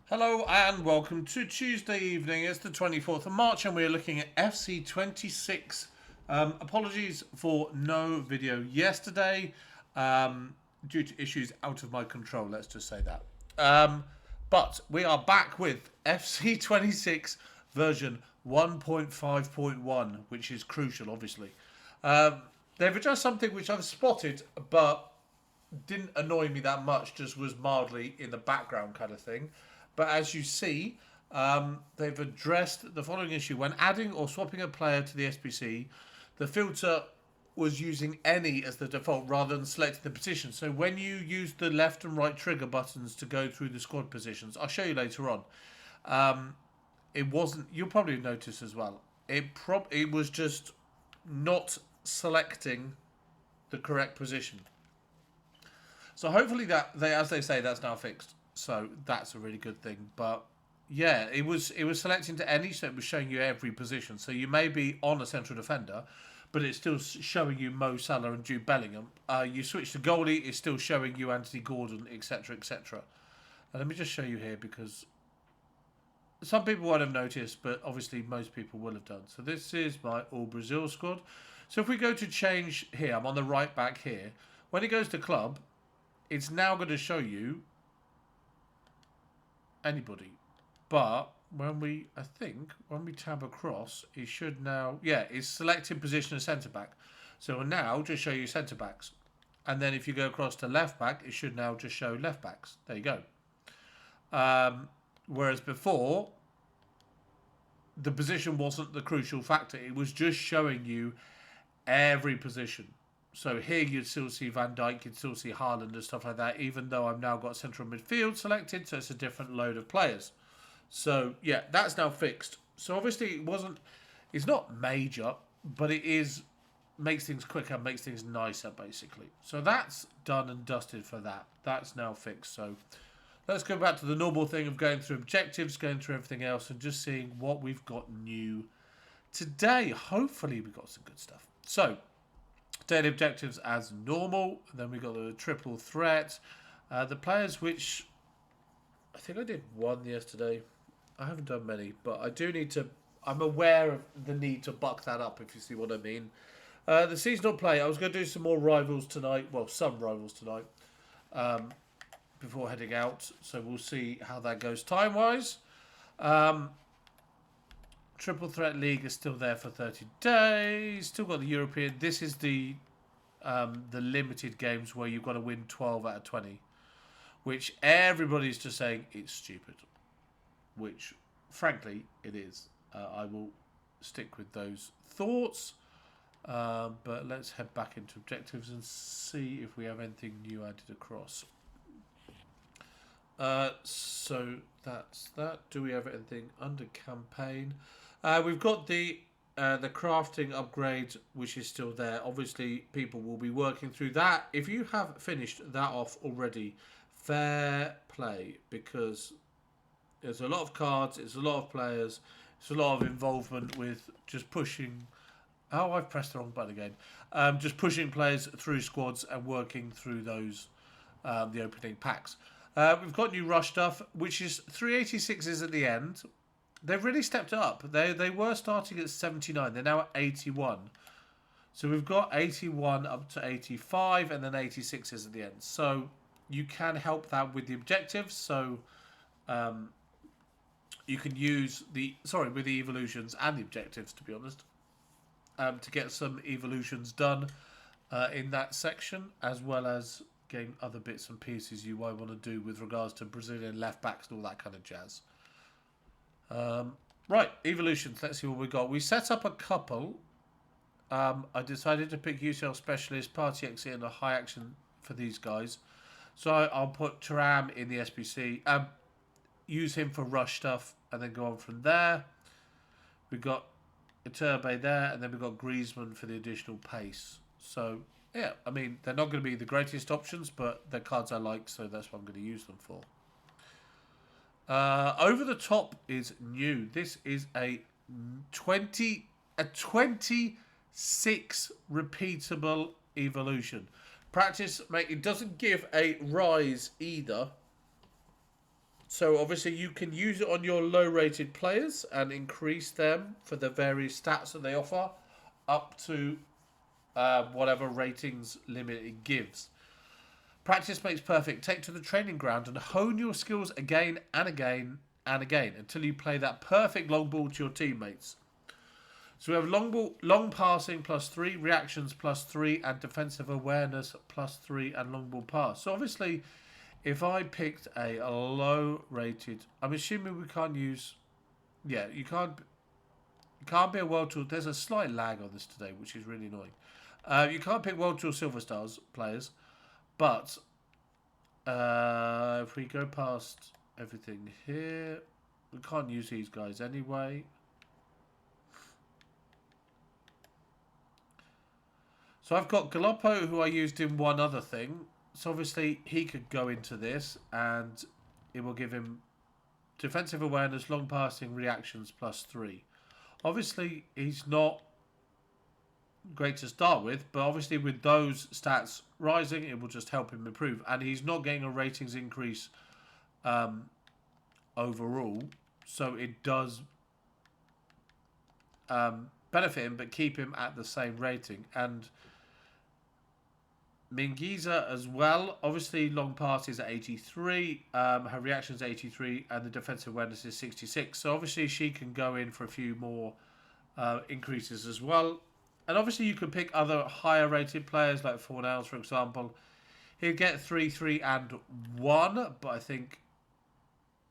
Hello and welcome to Tuesday evening. It's the 24th of March and we're looking at FC26. Apologies for no video yesterday due to issues out of my control, let's just say that. But we are back with FC26 version 1.5.1, which is crucial, obviously. They've adjusted something which I've spotted, but didn't annoy me that much, just was mildly in the background kind of thing. But as you see, they've addressed the following issue. When adding or swapping a player to the SBC, the filter was using any as the default rather than selecting the position. So when you use the left and right trigger buttons to go through the squad positions, I'll show you later on. It wasn't. You'll probably notice as well. It was just not selecting the correct position. So hopefully as they say, that's now fixed. So that's a really good thing. But yeah, it was selecting to any, so it was showing you every position. So you may be on a central defender, but it's still showing you Mo Salah and Jude Bellingham. You switch to goalie, it's still showing you Anthony Gordon, etc., etc. And let me just show you here because some people won't have noticed, but obviously most people will have done. So this is my All Brazil squad. So if we go to change here, I'm on the right back here. When it goes to club, it's now going to show you anybody. But when we tab across, it should now, it's selecting position of centre back. So it will now just show you centre backs. And then if you go across to left back, it should now just show left backs. There you go. Whereas before, the position wasn't the crucial factor. It was just showing you every position. So here you'd still see Van Dijk, you'd still see Haaland and stuff like that, even though I've now got central midfield selected, so it's a different load of players. So yeah, that's now fixed. So obviously it's not major, but makes things quicker, makes things nicer basically. So that's done and dusted for that. That's now fixed. So let's go back to the normal thing of going through objectives, going through everything else, and just seeing what we've got new today. Hopefully we've got some good stuff. So daily objectives as normal. And then we got the triple threat. The players which I think I did one yesterday. I haven't done many, but I do need to. I'm aware of the need to buck that up, if you see what I mean. The seasonal play. I was going to do some more rivals tonight. Well, some rivals tonight before heading out. So we'll see how that goes time wise. Triple Threat League is still there for 30 days. Still got the European. This is the limited games where you've got to win 12 out of 20. Which everybody's just saying it's stupid. Which, frankly, it is. I will stick with those thoughts. But let's head back into objectives and see if we have anything new added across. So that's that. Do we have anything under campaign? We've got the crafting upgrade, which is still there. Obviously, people will be working through that. If you have finished that off already, fair play, because there's a lot of cards, it's a lot of players, it's a lot of involvement with just pushing. Oh, I've pressed the wrong button again. Just pushing players through squads and working through those, the opening packs. We've got new rush stuff, which is 386s at the end. They've really stepped up. They were starting at 79. They're now at 81. So we've got 81 up to 85 and then 86s at the end. So you can help that with the objectives. So you can use with the evolutions and the objectives, to be honest, to get some evolutions done in that section, as well as getting other bits and pieces you might want to do with regards to Brazilian left backs and all that kind of jazz. Right, evolutions. Let's see what we got. We set up a couple. I decided to pick UCL Specialist, Party Exit, and a high action for these guys. So I'll put Thuram in the SBC. Use him for rush stuff, and then go on from there. We've got Iturbe there, and then we've got Griezmann for the additional pace. So yeah, I mean, they're not going to be the greatest options, but they're cards I like, so that's what I'm going to use them for. Over the top is new. This is a 26 repeatable evolution. Practice, mate, it doesn't give a rise either. So obviously you can use it on your low-rated players and increase them for the various stats that they offer up to whatever ratings limit it gives. Practice makes perfect. Take to the training ground and hone your skills again and again and again until you play that perfect long ball to your teammates. So we have long ball, long passing +3, reactions +3, and defensive awareness +3, and long ball pass. So obviously, if I picked a low rated, I'm assuming we can't use. Yeah, you can't. You can't be a world tour. There's a slight lag on this today, which is really annoying. You can't pick world tour silver stars players, but if we go past everything here, we can't use these guys anyway. So I've got Galoppo, who I used in one other thing. So obviously he could go into this, and it will give him defensive awareness, long passing, reactions +3. Obviously he's not great to start with, but obviously with those stats rising, it will just help him improve. And he's not getting a ratings increase overall, so it does benefit him, but keep him at the same rating. And Mingiza as well. Obviously, long pass is at 83. Her reaction is 83, and the defensive awareness is 66. So obviously, she can go in for a few more increases as well. And obviously, you could pick other higher rated players like Fornals, for example. He'd get 3, 3, and 1, but I think,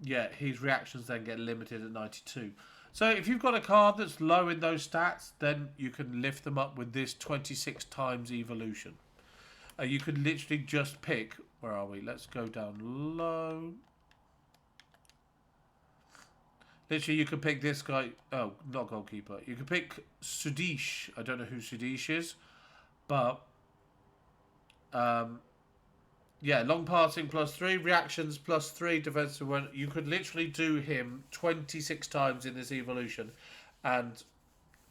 yeah, his reactions then get limited at 92. So if you've got a card that's low in those stats, then you can lift them up with this 26 times evolution. You could literally just pick... Where are we? Let's go down low. Literally, you could pick this guy... Oh, not goalkeeper. You could pick Sudish. I don't know who Sudish is. But... yeah, long passing +3. Reactions +3. Defensive one. You could literally do him 26 times in this evolution. And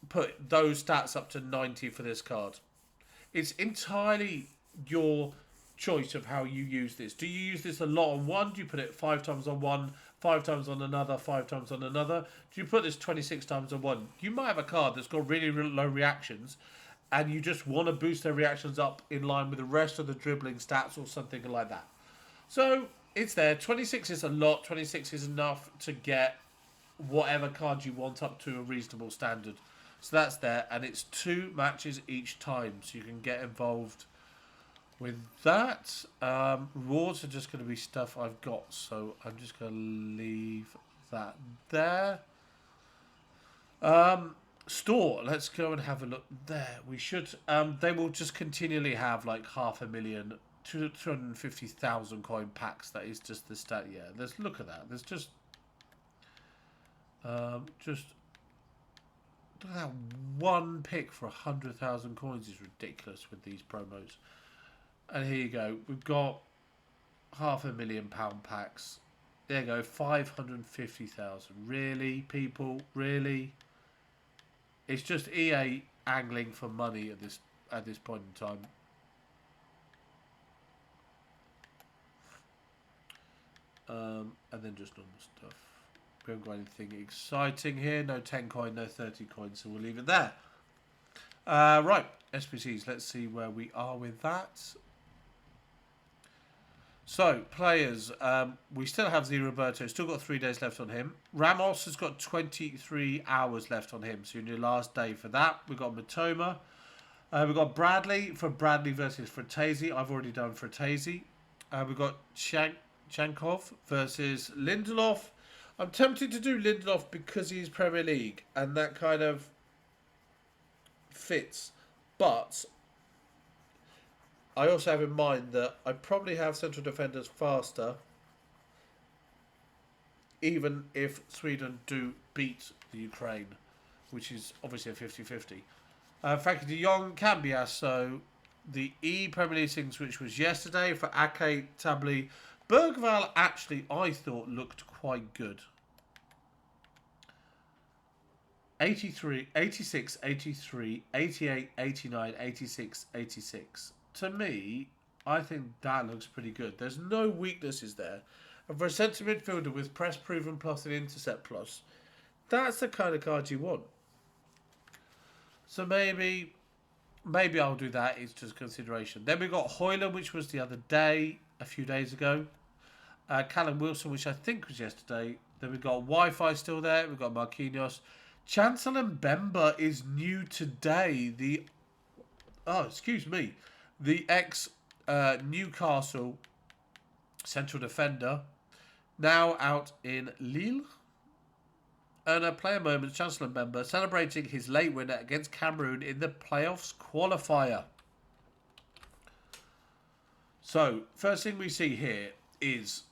put those stats up to 90 for this card. It's entirely your choice of how you use this. Do you use this a lot on one? Do you put it 5 times on one, 5 times on another, 5 times on another? Do you put this 26 times on one? You might have a card that's got really, really low reactions, and you just want to boost their reactions up in line with the rest of the dribbling stats or something like that. So it's there. 26 is a lot. 26 is enough to get whatever card you want up to a reasonable standard. So that's there, and it's 2 matches each time, so you can get involved with that. Rewards are just going to be stuff I've got, so I'm just going to leave that there. Store, let's go and have a look there. We should, they will just continually have like 500,000, 250,000 coin packs. That is just the stat. Yeah, let's look at that. There's just look at that one pick for 100,000 coins is ridiculous with these promos. And here you go. We've got £500,000 packs. There you go. 550,000. Really, people? Really? It's just EA angling for money at this point in time. And then just normal stuff. We haven't got anything exciting here. No 10 coin, no 30 coin, so we'll leave it there. Right, SPCs. Let's see where we are with that. So, players, we still have the Roberto. Still got 3 days left on him. Ramos has got 23 hours left on him. So, in your last day for that. We've got Matoma. We've got Bradley for Bradley versus Fratesi. I've already done Fratesi. We've got Chankov versus Lindelof. I'm tempted to do Lindelof because he's Premier League. And that kind of fits. But I also have in mind that I probably have central defenders faster, even if Sweden do beat the Ukraine, which is obviously a 50-50. Frankie de Jong, Cambias, so the Premier League things, which was yesterday for Ake, Tabli. Bergvall actually, I thought, looked quite good. 83, 86, 83, 88, 89, 86, 86. To me, I think that looks pretty good. There's no weaknesses there. And for a centre midfielder with press proven plus and intercept plus, that's the kind of card you want. So maybe I'll do that. It's just consideration. Then we got Hoyland, which was the other day, a few days ago. Callum Wilson, which I think was yesterday. Then we got Wi-Fi still there. We've got Marquinhos. Chancel and Mbemba is new today. The ex Newcastle central defender, now out in Lille. And a player moment, Chancel Mbemba celebrating his late winner against Cameroon in the playoffs qualifier. So, first thing we see here is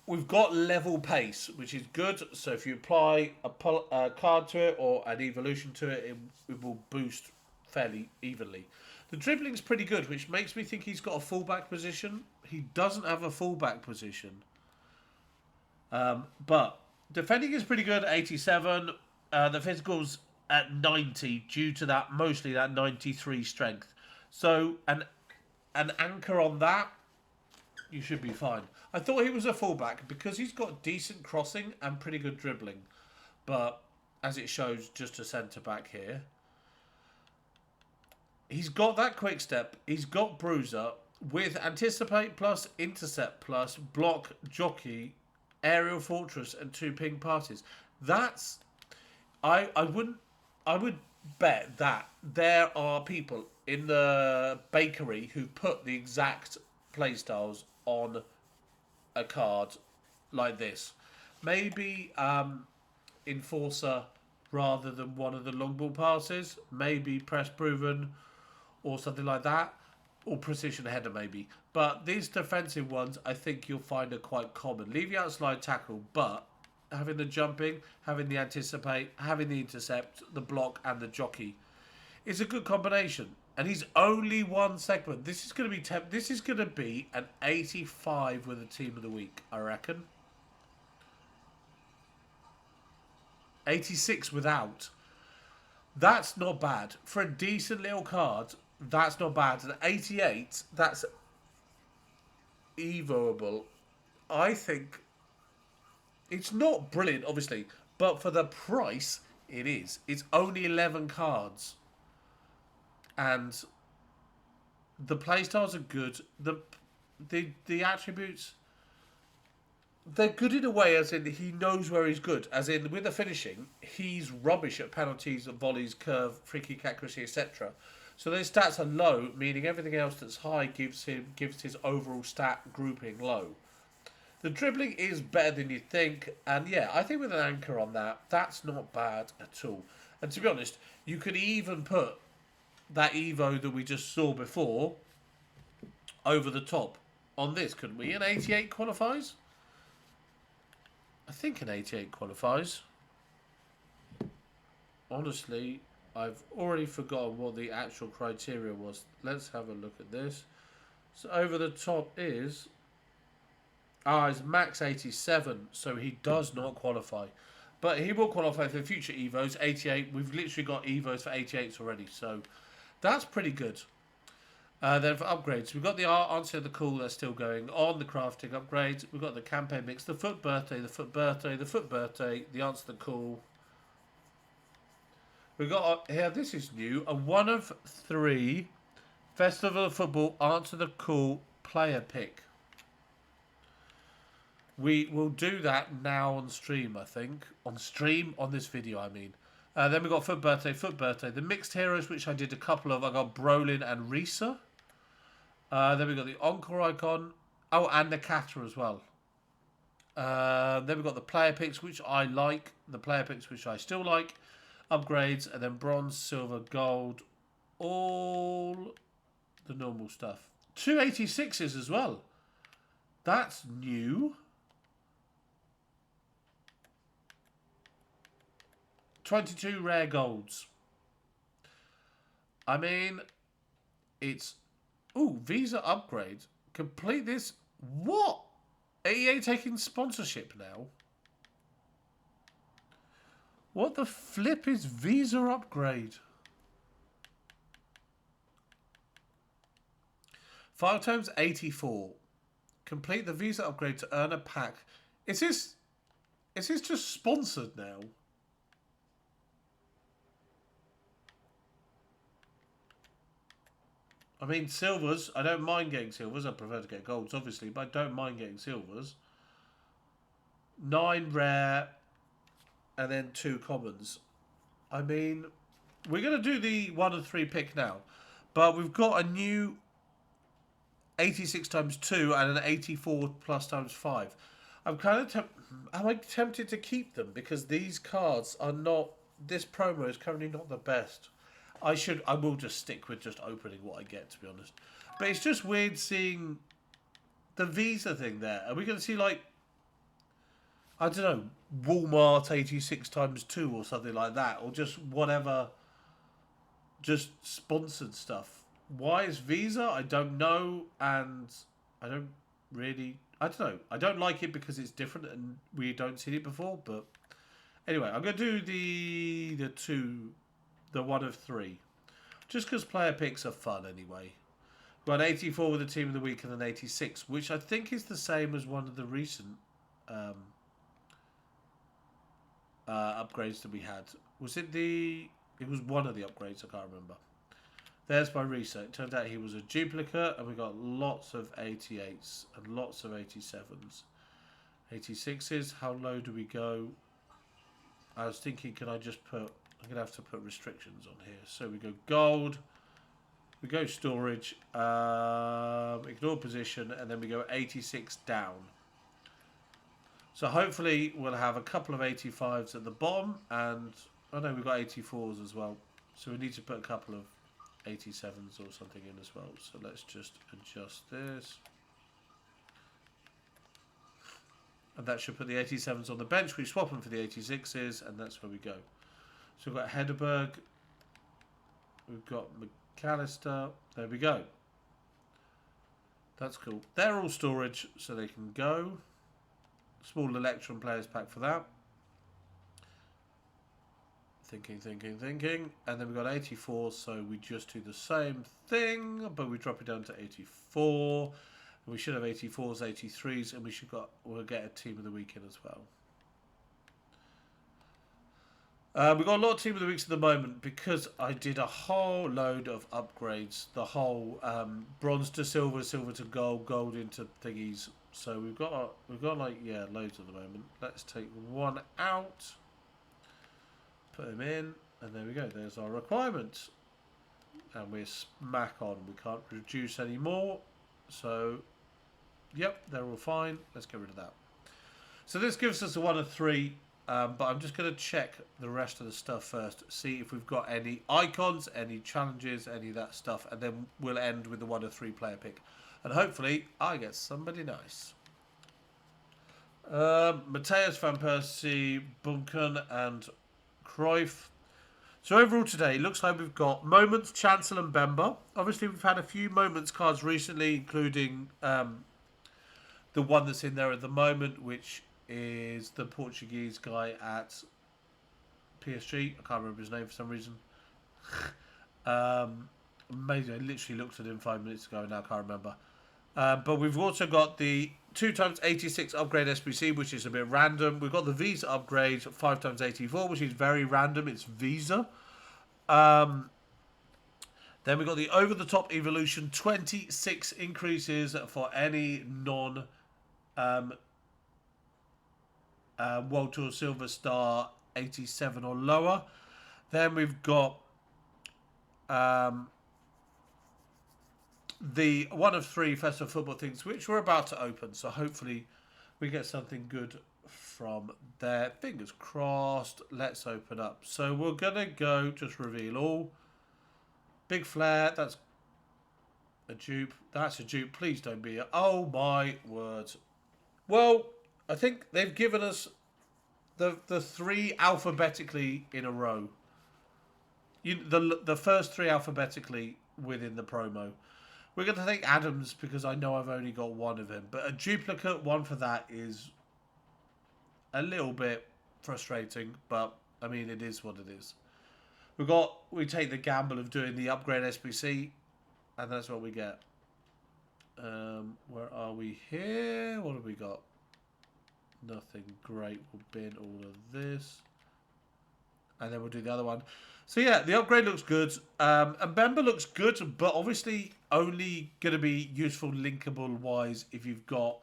we've got level pace, which is good. So if you apply a card to it or an evolution to it, it will boost fairly evenly. The dribbling's pretty good, which makes me think he's got a fullback position. He doesn't have a fullback position. But defending is pretty good, 87. The physical's at 90 due to that, mostly that 93 strength. So an anchor on that, you should be fine. I thought he was a fullback because he's got decent crossing and pretty good dribbling. But as it shows, just a centre-back here. He's got that quick step. He's got bruiser with anticipate plus, intercept plus, block, jockey, aerial fortress, and 2 ping passes. That's... I would bet that there are people in the bakery who put the exact playstyles on a card like this. Maybe Enforcer rather than one of the long ball passes. Maybe press proven or something like that. Or precision header maybe. But these defensive ones I think you'll find are quite common. Leave you out slide tackle, but having the jumping, having the anticipate, having the intercept, the block and the jockey is a good combination. And he's only one segment. This is going to be an 85 with a team of the week, I reckon. 86 without. That's not bad. For a decent little card, that's not bad. And 88, that's evoable. I think it's not brilliant, obviously. But for the price, it is. It's only 11 cards. And the playstyles are good. The attributes, they're good in a way, as in he knows where he's good. As in with the finishing, he's rubbish at penalties, volleys, curve, free kick accuracy, etc. So those stats are low, meaning everything else that's high gives his overall stat grouping low. The dribbling is better than you think, and yeah, I think with an anchor on that, that's not bad at all. And to be honest, you could even put that Evo that we just saw before over the top on this, couldn't we? An 88 qualifies? I think an 88 qualifies. Honestly, I've already forgotten what the actual criteria was. Let's have a look at this. So over the top is... it's max 87, so he does not qualify. But he will qualify for future Evos. 88, we've literally got Evos for 88s already, so... that's pretty good. Then for upgrades, we've got the answer the call that's still going on, the crafting upgrades. We've got the campaign mix, the foot birthday, the foot birthday, the foot birthday, the answer the call. We've got here, this is new, a 1 of 3 Festival of Football answer the call player pick. We will do that now on stream, I think. On this video, I mean. Then we got Foot Birthday. The mixed heroes, which I did a couple of. I got Brolin and Risa. Then we got the Encore icon. Oh, and the Kata as well. Then we got the player picks, which I like. The player picks, which I still like. Upgrades, and then bronze, silver, gold. All the normal stuff. 286s as well. That's new. 22 rare golds. I mean, it's... ooh, Visa upgrade. Complete this. What? EA taking sponsorship now? What the flip is Visa upgrade? File times 84. Complete the Visa upgrade to earn a pack. Is this just sponsored now? I mean, silvers. I don't mind getting silvers. I prefer to get golds, obviously, but I don't mind getting silvers. 9 rare, and then 2 commons. I mean, we're going to do the 1 of 3 pick now, but we've got a new 86 times 2 and an 84 plus times 5. I'm kind of tempted to keep them because these cards are not. This promo is currently not the best. I will just stick with just opening what I get, to be honest. But it's just weird seeing the Visa thing there. Are we going to see, like, I don't know, Walmart 86 times 2 or something like that? Or just whatever, just sponsored stuff. Why is Visa? I don't know. And I don't know. I don't like it because it's different and we don't see it before. But anyway, I'm going to do the 1 of 3. Just because player picks are fun anyway. We've got 84 with the team of the week and then 86, which I think is the same as one of the recent upgrades that we had. Was it it was one of the upgrades, I can't remember. There's my reset. It turned out he was a duplicate and we got lots of 88s and lots of 87s. 86s, how low do we go? I was thinking, can I just put... I'm going to have to put restrictions on here. So we go gold, we go storage, ignore position, and then we go 86 down. So hopefully we'll have a couple of 85s at the bottom, and I know we've got 84s as well. So we need to put a couple of 87s or something in as well. So let's just adjust this. And that should put the 87s on the bench. We swap them for the 86s, and that's where we go. So we've got Hedberg, we've got McAllister, there we go. That's cool. They're all storage, so they can go. Small Electron players pack for that. Thinking. And then we've got 84, so we just do the same thing, but we drop it down to 84. And we should have 84s, 83s, and we'll get a team of the weekend as well. We've got a lot of team of the weeks at the moment because I did a whole load of upgrades. The whole bronze to silver, silver to gold, gold into thingies. So we've got like, yeah, loads at the moment. Let's take one out, put him in, and there we go. There's our requirements, and we're smack on. We can't reduce any more. So, yep, they're all fine. Let's get rid of that. So this gives us a 1 of 3. But I'm just going to check the rest of the stuff first, see if we've got any icons, any challenges, any of that stuff, and then we'll end with the 1 of 3 player pick. And hopefully I get somebody nice. Mateus, Van Persie, Bunken, and Cruyff. So overall today, it looks like we've got Moments, Chancel, and Mbemba. Obviously, we've had a few Moments cards recently, including the one that's in there at the moment, which is the Portuguese guy at PSG. I can't remember his name for some reason. Amazing. I literally looked at him 5 minutes ago and now I can't remember. But we've also got the 2 times 86 upgrade SBC, which is a bit random. We've got the Visa upgrade 5 times 84, which is very random. It's Visa. Then we've got the over-the-top evolution 26 increases for any non World Tour Silver Star 87 or lower. Then we've got the 1 of 3 Festival Football things, which we're about to open. So hopefully we get something good from there. Fingers crossed. Let's open up. So we're going to go just reveal all. Big flare. That's a dupe. That's a dupe. Please don't be a... Oh my word. Well, I think they've given us the 3 alphabetically in a row. The first 3 alphabetically within the promo. We're going to take Adams because I know I've only got 1 of him. But a duplicate, 1 for that is a little bit frustrating. But, I mean, it is what it is. We take the gamble of doing the upgrade SBC. And that's what we get. Where are we here? What have we got? Nothing. Great. We'll bin all of this. And then we'll do the other one. So yeah, the upgrade looks good. And Mbemba looks good, but obviously only going to be useful linkable wise if you've got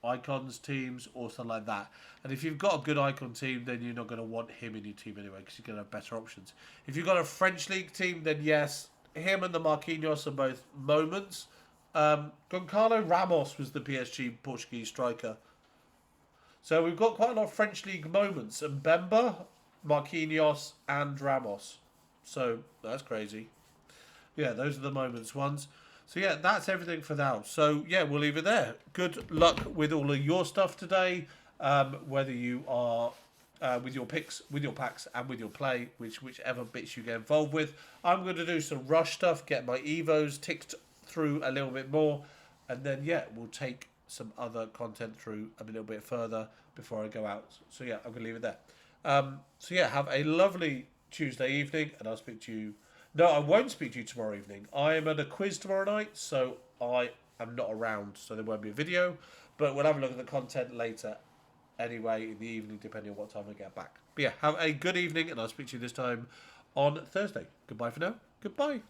icons teams or something like that. And if you've got a good icon team, then you're not going to want him in your team anyway, because you're going to have better options. If you've got a French league team, then yes, him and the Marquinhos are both moments. Goncalo Ramos was the PSG Portuguese striker. So we've got quite a lot of French league moments. And Mbemba, Marquinhos, and Ramos. So that's crazy. Yeah, those are the moments ones. So yeah, that's everything for now. So yeah, we'll leave it there. Good luck with all of your stuff today. Whether you are with your picks, with your packs, and with your play, whichever bits you get involved with. I'm going to do some rush stuff, get my Evos ticked through a little bit more, and then yeah, we'll take some other content through a little bit further before I go out. So yeah, I'm going to leave it there. So yeah, have a lovely Tuesday evening, and I'll speak to you. No, I won't speak to you tomorrow evening. I am at a quiz tomorrow night, so I am not around, so there won't be a video. But we'll have a look at the content later anyway, in the evening, depending on what time I get back. But yeah, have a good evening, and I'll speak to you this time on Thursday. Goodbye for now. Goodbye.